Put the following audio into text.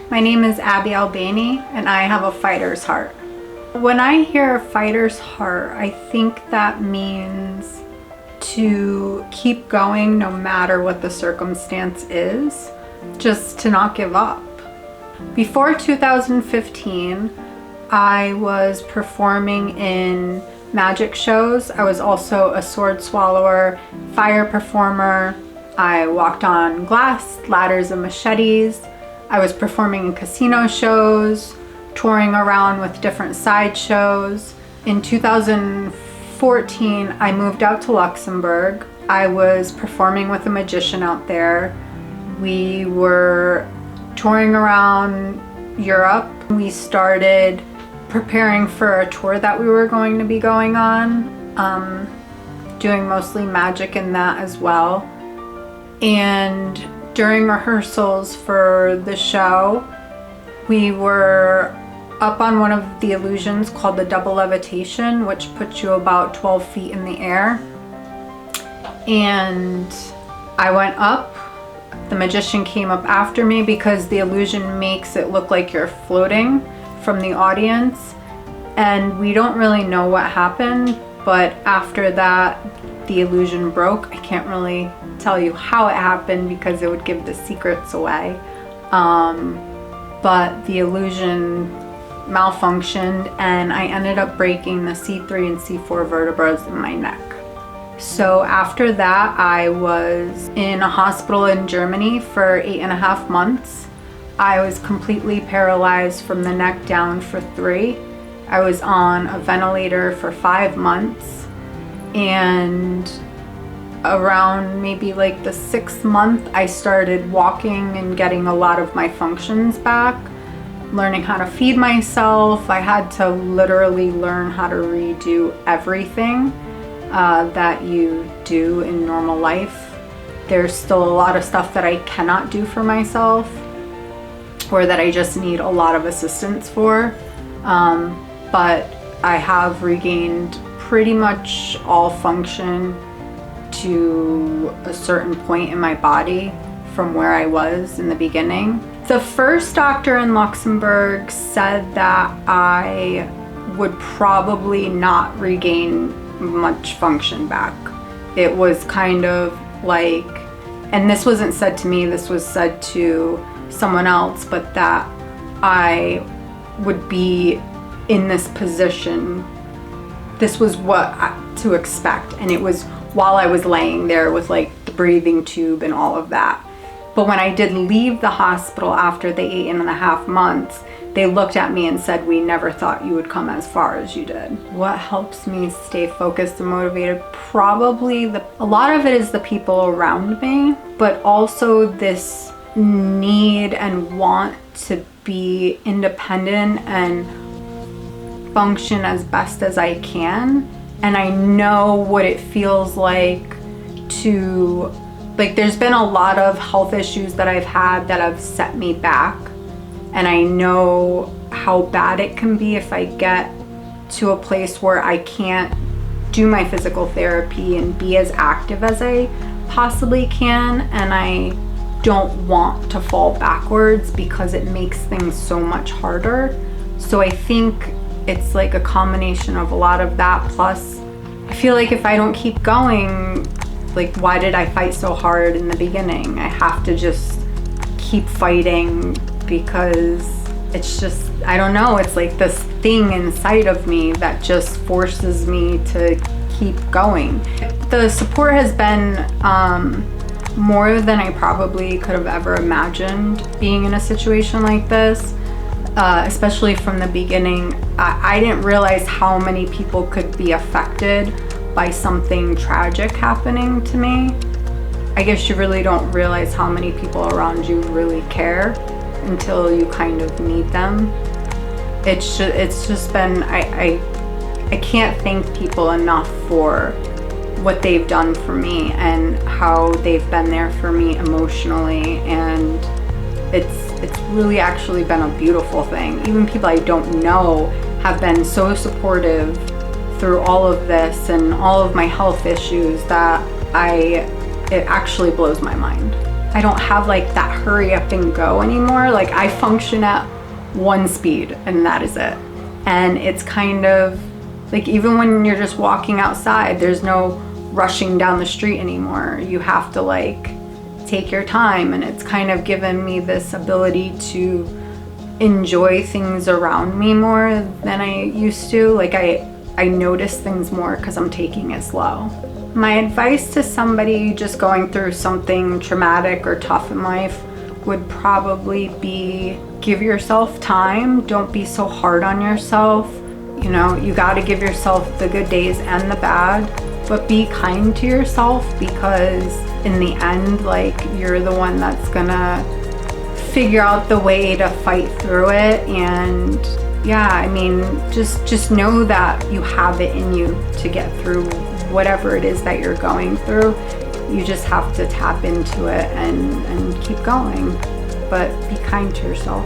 My name is Abbey Albani and I have a fighter's heart. When I hear fighter's heart, I think that means to keep going no matter what the circumstance is, just to not give up. Before 2015, I was performing in magic shows. I was also a sword swallower, fire performer. I walked on glass, ladders and machetes. I was performing in casino shows, touring around with different sideshows. In 2014, I moved out to Luxembourg. I was performing with a magician out there. We were touring around Europe. We started preparing for a tour that we were going to be going on, doing mostly magic in that as well. And during rehearsals for the show, we were up on one of the illusions called the double levitation, which puts you about 12 feet in the air. And I went up. The magician came up after me because the illusion makes it look like you're floating from the audience. And we don't really know what happened, but after that, the illusion broke. I can't really tell you how it happened because it would give the secrets away. But the illusion malfunctioned and I ended up breaking the C3 and C4 vertebrae in my neck. So after that, I was in a hospital in Germany for 8.5 months. I was completely paralyzed from the neck down for 3. I was on a ventilator for 5 months, and around maybe like the 6th month, I started walking and getting a lot of my functions back, learning how to feed myself. I had to literally learn how to redo everything that you do in normal life. There's still a lot of stuff that I cannot do for myself, or that I just need a lot of assistance for. But I have regained pretty much all function to a certain point in my body from where I was in the beginning. The first doctor in Luxembourg said that I would probably not regain much function back. It was kind of like, and this wasn't said to me, this was said to someone else, but that I would be in this position. This was what to expect, and it was while I was laying there with like the breathing tube and all of that. But when I did leave the hospital after the 8.5 months, they looked at me and said, "We never thought you would come as far as you did." What helps me stay focused and motivated? Probably a lot of it is the people around me, but also this need and want to be independent and function as best as I can. And I know what it feels like to, like, there's been a lot of health issues that I've had that have set me back. And I know how bad it can be if I get to a place where I can't do my physical therapy and be as active as I possibly can. And I don't want to fall backwards because it makes things so much harder. So I think it's like a combination of a lot of that. Plus, I feel like if I don't keep going, like, why did I fight so hard in the beginning? I have to just keep fighting because it's just, I don't know, it's like this thing inside of me that just forces me to keep going. The support has been more than I probably could have ever imagined being in a situation like this, especially from the beginning. I didn't realize how many people could be affected by something tragic happening to me. I guess you really don't realize how many people around you really care until you kind of need them. It's just been, I can't thank people enough for what they've done for me and how they've been there for me emotionally, and it's really actually been a beautiful thing. Even people I don't know have been so supportive through all of this and all of my health issues that it actually blows my mind. I don't have like that hurry up and go anymore. Like I function at one speed and that is it. And it's kind of like, even when you're just walking outside, there's no rushing down the street anymore. You have to like take your time, and it's kind of given me this ability to enjoy things around me more than I used to. Like I notice things more because I'm taking it slow. My advice to somebody just going through something traumatic or tough in life would probably be, give yourself time. Don't be so hard on yourself. You know, you got to give yourself the good days and the bad, but be kind to yourself, because in the end, like, you're the one that's gonna figure out the way to fight through it. And yeah, I mean, just know that you have it in you to get through whatever it is that you're going through. You just have to tap into it and keep going, but be kind to yourself.